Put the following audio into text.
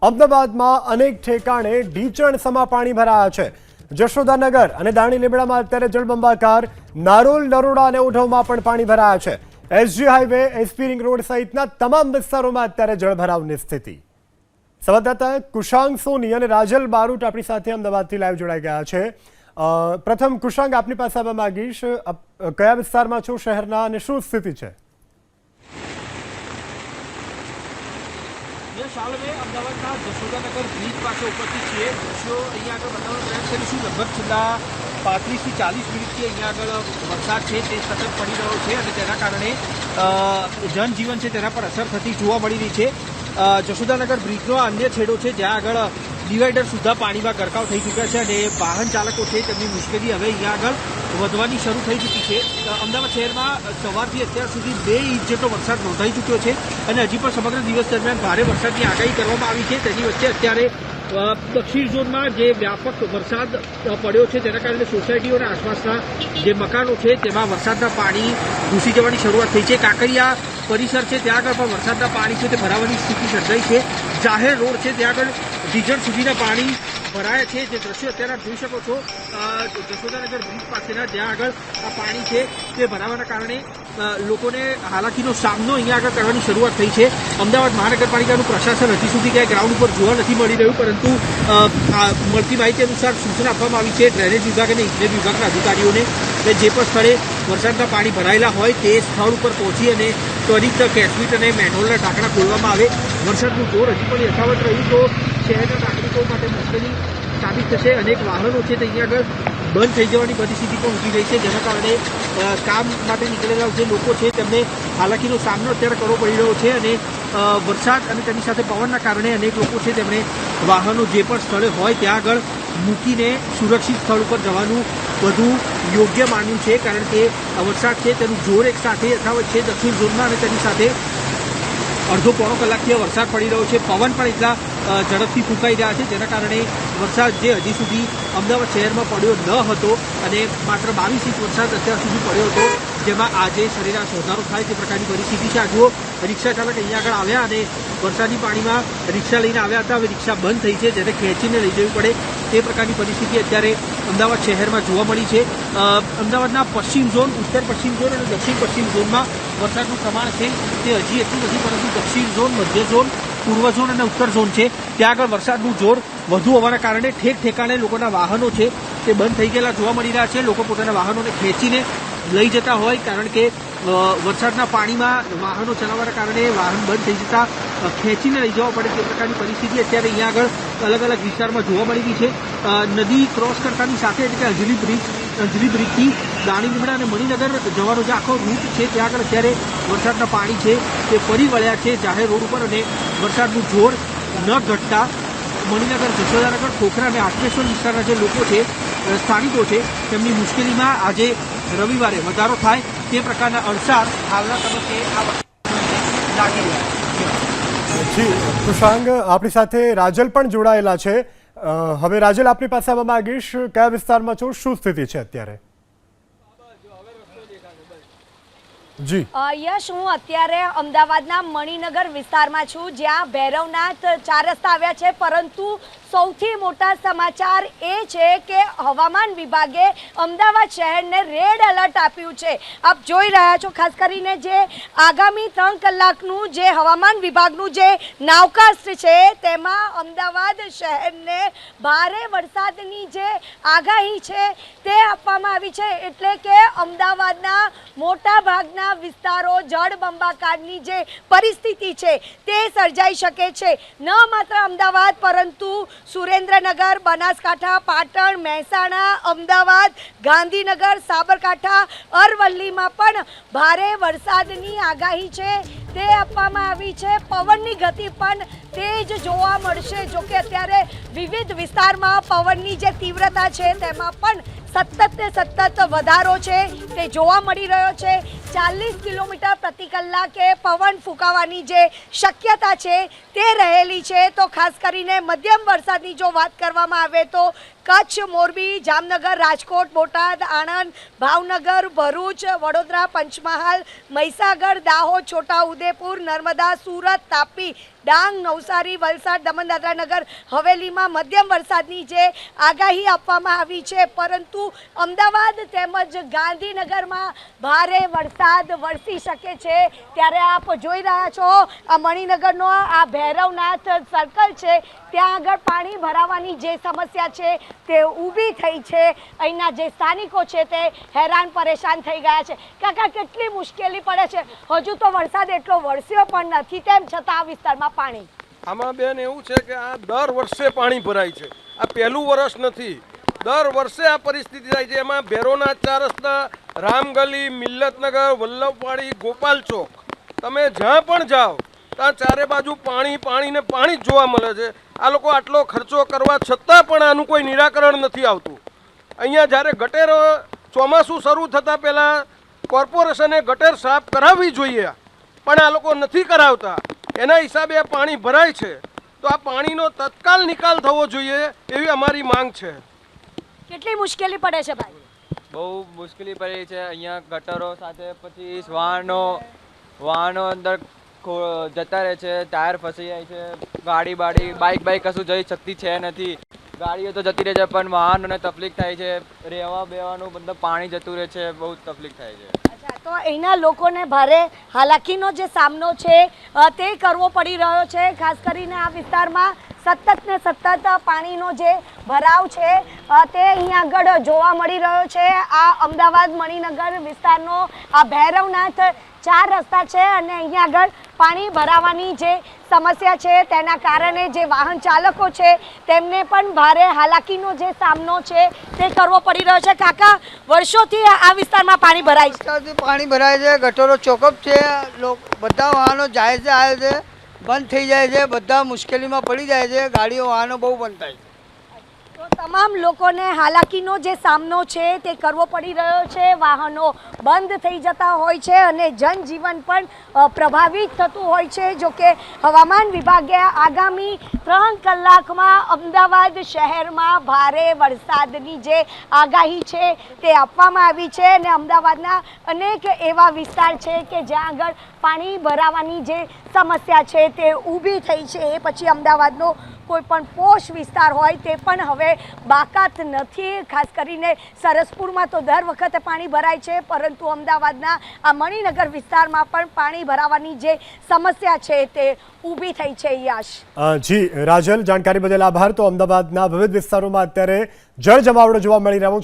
અમદાવાદમાં અનેક ઠેકાણે ઢીચણ સમા પાણી ભરાયા છે। જશોદાનગર અને દાણી લીમડામાં અત્યારે જળબંબાકાર, નારોલ, નરોડા અને ઓઢવમાં પણ પાણી ભરાયા છે। SG highway, SP ring road સહિતના તમામ વિસ્તારોમાં અત્યારે જળભરાવની સ્થિતિ। સંવાદદાતા કુશાંગ સોની અને રાજલ બારોટ આપણી સાથે અમદાવાદથી લાઈવ જોડાઈ ગયા છે। પ્રથમ કુશાંગ, આપની પાસે આવવા માંગીશ, કયા વિસ્તારમાં છો શહેરના અને શું સ્થિતિ છે? અમદાવાદના જશોદાનગર બ્રિજ પાસે ઉપસ્થિત છીએ। દૃશ્યો અહીંયા આગળ બતાવવાનો પ્રયાસ કરીશું। લગભગ છેલ્લા 35 થી 40 મિનિટથી અહીંયા આગળ વરસાદ છે તે સતત પડી રહ્યો છે અને તેના કારણે જનજીવન છે તેના પર અસર થતી જોવા મળી રહી છે। જશોદાનગર બ્રિજનો અન્ય છેડો છે જ્યાં આગળ ડિવાઈડર સુધા પાણીમાં ગરકાવ થઈ ચૂક્યા છે અને વાહન ચાલકો છે તેમની મુશ્કેલી હવે અહીંયા આગળ વધવાની શરૂ થઈ ચૂકી છે। અમદાવાદ શહેરમાં સવારથી અત્યાર સુધી 2 ઇંચ જેટલો વરસાદ નોંધાઈ ચૂક્યો છે અને હજી પણ સમગ્ર દિવસ દરમિયાન ભારે વરસાદની આગાહી કરવામાં આવી છે। તેની વચ્ચે અત્યારે દક્ષિણ ઝોનમાં જે વ્યાપક વરસાદ પડ્યો છે તેના કારણે સોસાયટીઓ અને આસપાસના જે મકાનો છે તેમાં વરસાદના પાણી ઘૂસી જવાની શરૂઆત થઈ છે। કાંકરિયા પરિસર છે ત્યાં આગળ પણ વરસાદના પાણી છે તે ભરાવાની સ્થિતિ સર્જાઈ છે। જાહેર રોડ છે ત્યાં આગળ ઢીચણ સુધીના પાણી ભરાયા છે। જે દ્રશ્યો અત્યારે જોઈ શકો છો જશોદાનગર બ્રિજ પાસેના, જ્યાં આગળ આ પાણી છે તે ભરાવાના કારણે લોકોને હાલાકીનો સામનો અહીંયા આગળ કરવાની શરૂઆત થઈ છે। અમદાવાદ મહાનગરપાલિકાનું પ્રશાસન હજી સુધી ક્યાંય ગ્રાઉન્ડ ઉપર જોવા નથી મળી રહ્યું, પરંતુ મળતી માહિતી અનુસાર સૂચના આપવામાં આવી છે ડ્રેનેજ વિભાગ અને ઇજનેર વિભાગના અધિકારીઓને કે જે પણ સ્થળે વરસાદના પાણી ભરાયેલા હોય તે સ્થળ ઉપર પહોંચી અને ત્વરિત કેશવીટ અને મેનહોલના ઢાંકણા ખોલવામાં આવે। વરસાદનું જોર હજી પણ યથાવત રહ્યું તો શહેરના નાગરિકો માટે મુશ્કેલી સાબિત થશે। અનેક વાહનો છે તે અહીંયા આગળ બંધ થઈ જવાની પરિસ્થિતિ પણ ઊભી રહી છે, જેના કારણે કામ માટે નીકળેલા જે લોકો છે તેમને હાલાકીનો સામનો અત્યારે કરવો પડી રહ્યો છે અને વરસાદ અને તેની સાથે પવનના કારણે અનેક લોકો છે તેમણે વાહનો જે પણ સ્થળે હોય ત્યાં આગળ મૂકીને સુરક્ષિત સ્થળ ઉપર જવાનું વધુ યોગ્ય માન્યું છે, કારણ કે વરસાદ છે તેનું જોર એક સાથે યથાવત છે દક્ષિણ ઝોનમાં અને તેની સાથે અડધો પોણો કલાકથી વરસાદ પડી રહ્યો છે। પવન પણ એટલા ઝડપથી ફૂંકાઈ રહ્યા છે, જેના કારણે વરસાદ જે હજી સુધી અમદાવાદ શહેરમાં પડ્યો ન હતો અને માત્ર 22 ઇંચ વરસાદ અત્યાર સુધી પડ્યો હતો, જેમાં આજે સરેરાશ વધારો થાય તે પ્રકારની પરિસ્થિતિ છે। આ જુઓ, રિક્ષા ચાલક અહીંયા આગળ આવ્યા અને વરસાદી પાણીમાં રિક્ષા લઈને આવ્યા હતા, હવે રિક્ષા બંધ થઈ છે, જેને ખેંચીને લઈ જવી પડે તે પ્રકારની પરિસ્થિતિ અત્યારે અમદાવાદ શહેરમાં જોવા મળી છે। અમદાવાદના પશ્ચિમ ઝોન, ઉત્તર પશ્ચિમ ઝોન અને દક્ષિણ પશ્ચિમ ઝોનમાં વરસાદનું પ્રમાણ છે તે હજી એટલું નથી, પરંતુ દક્ષિણ ઝોન, મધ્ય ઝોન, પૂર્વ ઝોન અને ઉત્તર ઝોન છે ત્યાં આગળ વરસાદનું જોર વધુ હોવાના કારણે ઠેક ઠેકાણે લોકોના વાહનો છે તે બંધ થઈ ગયેલા જોવા મળી રહ્યા છે। લોકો પોતાના વાહનોને ખેંચીને લઈ જતા હોય, કારણ કે વરસાદના પાણીમાં વાહનો ચલાવવાના કારણે વાહન બંધ થઈ જતા ખેંચીને લઈ જવા પડે તે પ્રકારની પરિસ્થિતિ અત્યારે અહીંયા આગળ અલગ અલગ વિસ્તારમાં જોવા મળી રહી છે। નદી ક્રોસ કરતાની સાથે એટલે કે અંજલી બ્રિજથી દાણી લીમડા અને મણિનગર જવાનો જે આખો રૂટ છે ત્યાં આગળ અત્યારે વરસાદના પાણી છે તે ફરી વળ્યા છે જાહેર રોડ ઉપર અને વરસાદનું જોર ન ઘટતા મણિનગર, જશોદાનગર, ખોખરા અને આશ્લેષણ વિસ્તારના જે લોકો છે, સ્થાનિકો છે, તેમની મુશ્કેલીમાં આજે રવિવારે વધારો થાય તે પ્રકારના અણસાર હાલના તબક્કે લાગી રહ્યા છે। જી કુશાંગ, આપણી સાથે રાજલ પણ જોડાયેલા છે। હવે રાજલ, આપની પાસે આવવા માંગીશ, કયા વિસ્તારમાં છો, શું સ્થિતિ છે અત્યારે? જી યશ, હું અત્યારે અમદાવાદના મણિનગર વિસ્તારમાં છું, જ્યાં ભૈરવનાથ 4 રસ્તા આવ્યા છે, પરંતુ સૌથી મોટા સમાચાર એ છે કે હવામાન વિભાગે અમદાવાદ શહેરને રેડ એલર્ટ આપ્યું છે। આપ જોઈ રહ્યા છો, ખાસ કરીને જે આગામી 3 કલાકનું જે હવામાન વિભાગનું જે નાવકાસ્ટ છે તેમાં અમદાવાદ શહેરને ભારે વરસાદની જે આગાહી છે તે આપવામાં આવી છે, એટલે કે અમદાવાદના મોટા ભાગના વિસ્તારો જળબંબાકારની જે પરિસ્થિતિ છે તે સર્જાઈ શકે છે। ન માત્ર અમદાવાદ, પરંતુ સુરેન્દ્રનગર, બનાસકાંઠા, પાટણ, મહેસાણા, અમદાવાદ, ગાંધીનગર, સાબરકાંઠા, અરવલ્લીમાં પણ ભારે વરસાદની આગાહી છે તે આપવામાં આવી છે। પવનની ગતિ પણ તેજ જોવા મળશે, જોકે અત્યારે વિવિધ વિસ્તારમાં પવનની જે તીવ્રતા છે તેમાં પણ સતત વધારો છે તે જોવા મળી રહ્યો છે। 40 કિલોમીટર પ્રતિ કલાકે પવન ફૂંકાવાની જે શક્યતા છે તે રહેલી છે। તો ખાસ કરીને મધ્યમ વરસાદની જો વાત કરવામાં આવે તો કચ્છ, મોરબી, જામનગર, રાજકોટ, બોટાદ, આણંદ, ભાવનગર, ભરૂચ, વડોદરા, પંચમહાલ, મહીસાગર, દાહોદ, છોટાઉદેપુર, નર્મદા, સુરત, તાપી, ડાંગ, નવસારી, વલસાડ, દમણ, દાદરા નગર હવેલીમાં મધ્યમ વરસાદની જે આગાહી આપવામાં આવી છે, પરંતુ અમદાવાદ તેમજ ગાંધીનગરમાં ભારે વરસાદ વરસી શકે છે। ત્યારે આપ જોઈ રહ્યા છો આ મણિનગરનો આ ભૈરવનાથ સર્કલ છે, ત્યાં આગળ પાણી ભરાવાની જે સમસ્યા છે તે ઊભી થઈ છે। અહીંના જે સ્થાનિકો છે તે હેરાન પરેશાન થઈ ગયા છે। કાકા, કેટલી મુશ્કેલી પડે છે? હજુ તો વરસાદ એટલો વરસ્યો પણ નથી, તેમ છતાં આ વિસ્તારમાં પાણી। આમાં બેન એવું છે કે આ દર વર્ષે પાણી ભરાય છે, આ પહેલું વર્ષ નથી, દર વર્ષે આ પરિસ્થિતિ થાય છે। એમાં ભૈરવનાથ 4 રસ્તા, રામગલી, મિલ્લતનગર, વલ્લભવાડી, ગોપાલ ચોક, તમે જ્યાં પણ જાઓ ત્યાં ચારે બાજુ પાણી પાણી ને પાણી જ જોવા મળે છે। આ લોકો આટલો ખર્ચો કરવા છતાં પણ આનું કોઈ નિરાકરણ નથી આવતું। અહીંયા જ્યારે ગટેર ચોમાસું શરૂ થતાં પહેલાં કોર્પોરેશને ગટેર સાફ કરાવવી જોઈએ, પણ આ લોકો નથી કરાવતા। એના હિસાબે આ પાણી ભરાય છે, તો આ પાણીનો તત્કાલ નિકાલ થવો જોઈએ એવી અમારી માંગ છે। કેટલી મુશ્કેલી પડે છે ભાઈ? બહુ મુશ્કેલી પડી છે અહીંયા ગટરો સાથે, પછી વાહનો અંદર જતા રહે છે, ટાયર ફસી જાય છે, ગાડી બાઇક કશું જઈ શકતી છે નથી, ગાડીઓ તો જતી રહે છે પણ વાહનોને તકલીફ થાય છે, રહેવા બેવાનું મતલબ પાણી જતું રહે છે, બહુ તકલીફ થાય છે। અચ્છા, તો અહીંના લોકોને ભારે હાલાકીનો જે સામનો છે તે કરવો પડી રહ્યો છે। ખાસ કરીને આ વિસ્તારમાં સતત ને સતત પાણીનો જે ભરાવ છે તે અહીંયા આગળ જોવા મળી રહ્યો છે। આ અમદાવાદ મણિનગર વિસ્તારનો આ ભૈરવનાથ 4 રસ્તા છે અને અહીંયા આગળ પાણી ભરાવાની જે સમસ્યા છે તેના કારણે જે વાહન ચાલકો છે તેમને પણ ભારે હાલાકીનો જે સામનો છે તે કરવો પડી રહ્યો છે। કાકા, વર્ષોથી આ વિસ્તારમાં પાણી ભરાય છે? પાણી ભરાય છે, ગટરો ચોકઅપ છે, બધા વાહનો જાય છે, આવે છે, બંધ થઈ જાય છે, બધા મુશ્કેલીમાં પડી જાય છે, ગાડીઓ વાહનો બહુ બંધ થાય છે। તો તમામ લોકોને હાલાકીનો જે સામનો છે તે કરવો પડી રહ્યો છે। વાહનો બંધ થઈ જતા હોય છે અને જનજીવન પણ પ્રભાવિત થતું હોય છે। જો કે હવામાન વિભાગે આગામી 3 કલાકમાં અમદાવાદ શહેરમાં ભારે વરસાદની જે આગાહી છે તે આપવામાં આવી છે અને અમદાવાદના અનેક એવા વિસ્તાર છે કે જ્યાં આગળ પાણી ભરાવાની જે સમસ્યા છે તે ઊભી થઈ છે। એ પછી અમદાવાદનો કોઈ પણ પોશ વિસ્તાર હોય તે પણ હવે બાકાત નથી। ખાસ કરીને સરસપુરમાં તો દર વખતે પાણી ભરાય છે, પરંતુ અમદાવાદના આ મણિનગર વિસ્તારમાં પણ પાણી ભરાવાની જે સમસ્યા છે તે ઊભી થઈ છે। યશ જી રાજલ, જાણકારી બદલ આભાર। તો અમદાવાદના વિવિધ વિસ્તારોમાં અત્યારે જળ જમાવડો જોવા મળી રહ્યો છે।